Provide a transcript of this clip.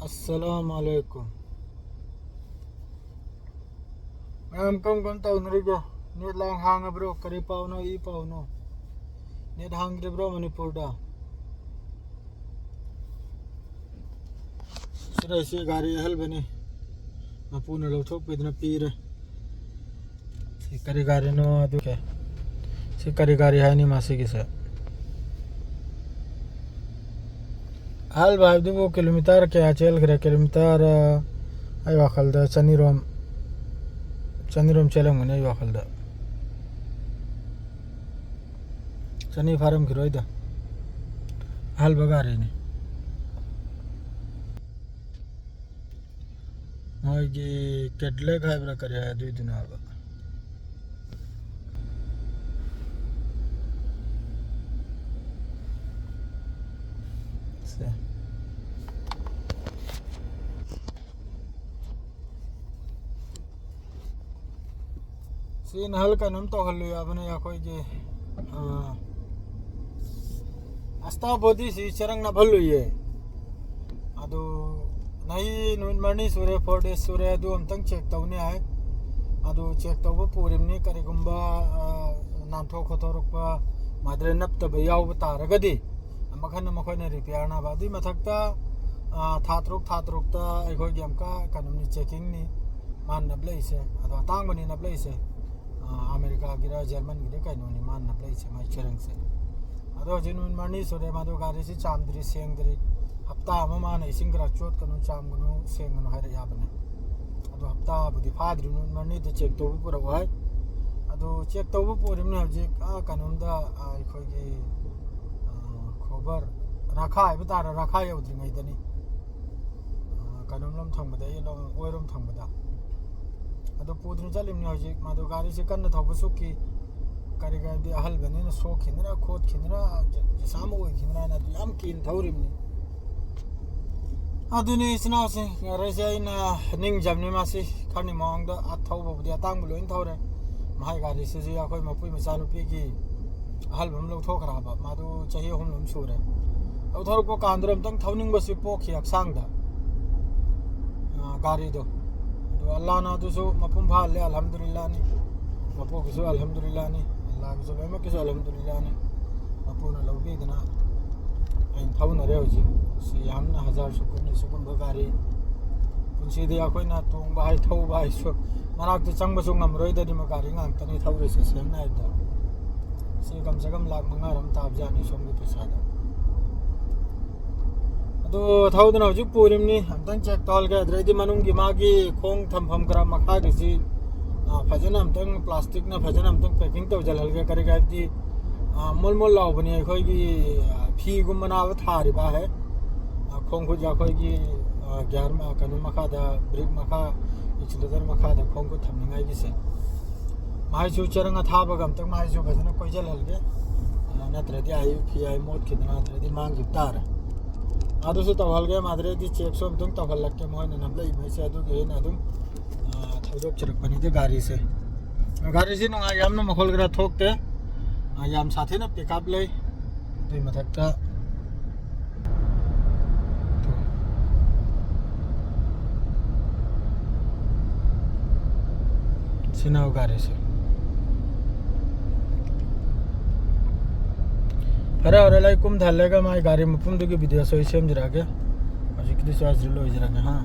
Assalamualaikum. Ngam kom tau nrigo. Net lang hang bro, kari pau no I pau no. Net hang de bro Manipur da. Sira se gari hal bani. Mapuna lo thok pedna pire. Se kari gari no adu ke. Se kari gari hai ni masi ki se. हाल भाई वो kilometre के चल करे kilometre I वाखल दा चनी रोम चलंग ने आई वाखल दा चनी farm की रोइदा हाल बगा रही ने मोगी केडले खाय बरा करे 2 दिन आगा सीन हल्का नम तो हल्लू आपने या कोई जे अस्ता बोधी सी चरंग ना भल्लू ये अदो नहीं नुन मर्नी सूर्य 4 days सूर्य अदो हम तंग चेक तवने आए अदो चेक तव पूरिम ने करे गुंबा नांथो खोतो रुपा माद्रे नप तब याव तारगदी मखन मखोने रिपेयर ना बादी मथकता थातरुक ता अखोय गेमका कनमनी चेकिंग नि मान नबलेसे अदो तांग बनी नबलेसे अमेरिका गिरा जर्मन गिरे कनो नि मान नबलेसे माइ चरंग से अदो जिनुन मर्नी सोरे मादो गारी से चामद्री सेंगद्री हप्ता अमा न इसिंग ग्रा चोट कनो चामगनो सेंगनो हाय याबने अदो हप्ता बुदि फाद्रि नुन मर्नी दे चेक तो पुरा वाय अदो चेक तो पुरिमने हजे कनोंदा अखोय गे खबर राखा है बता राखा यौद्रिङैदनी कनोमलम थंबदा येलो ओइरम थंबदा अदो पुद्रि चलिमनि हजिक मादो गारी से कन्न थबसुकी करिगा दि अहल बनेना सो खिनरा खोद खिनरा जसाम ओइ खिनरा ना याम किन थौरिमनि अदुनि इसना से रेसे इन निंग जमनि मासी खानि मांगदा अथौबबुदि अतांग लोइन थौरे माइ गारी से जे अखोय मपुइ मचानुपि की अहल बम लौथोखराबा मादो चही हम लम सुरे लौथोरको कांद्रम तंग थौनिंग बसि पोखि अक्सांगदा गारी दो अल्लाह ना दुसु मपुम भाले अल्हम्दुलिल्लाह नि मपो किसु अल्हम्दुलिल्लाह नि अल्लाह किसु बेम किसु अल्हम्दुलिल्लाह नि मपुना लौबी दना इन थौना रे होजि सि यामना हजार सुकुन सुकुन बगारी कुनसि दे अखोय ना तोंग बाय थौ बाय सु मनाक त चंग बसु ngमरोय दनि मगारी ngang तनि थौरे से सेमना दा से कम से कम लाख मंगा रम ताब जाने सोमगे पैसा दा तो थाउदन हजु पुरिमनि हमतंग चेक तौल के द्रेदि मनुंगी मागी खोंग थमफम करा मखा गिसि फजन हमतंग प्लास्टिक ना फजन हमतंग पैकिंग तो जलहल के करेगा दी मोल मोल लावबनि अखोय गी फी गुमना थारिबा है खोंग खु जाखोय गी ग्यार मा कनु मखा दा ब्रिक मखा इचलदर मखा दा खोंग को थमनिंगाय गिसे माइसु चरंग थाबा गमतंग माइसु फजन कोइ जलहल के नत्रदि आयु फी आय मोद खिदना नत्रदि मांग जितार आदुसु तवहल के माद्रे दि चेक सोम तुम तवहल लक्के मोहन नबले मैसे अदु गे न अदुम थौदोक चरक बनि दे गारी से नुंगा यामना मखोल ग्रा थोकते याम साथे न पिकअप ले दुई मथकता सिनाव गारी से अरे और लाइक कुम धालेगा माय गाड़ी में पुम दुगे वीडियो सोई सेम जरा के अजी किति स्वास रिलो जरा के हां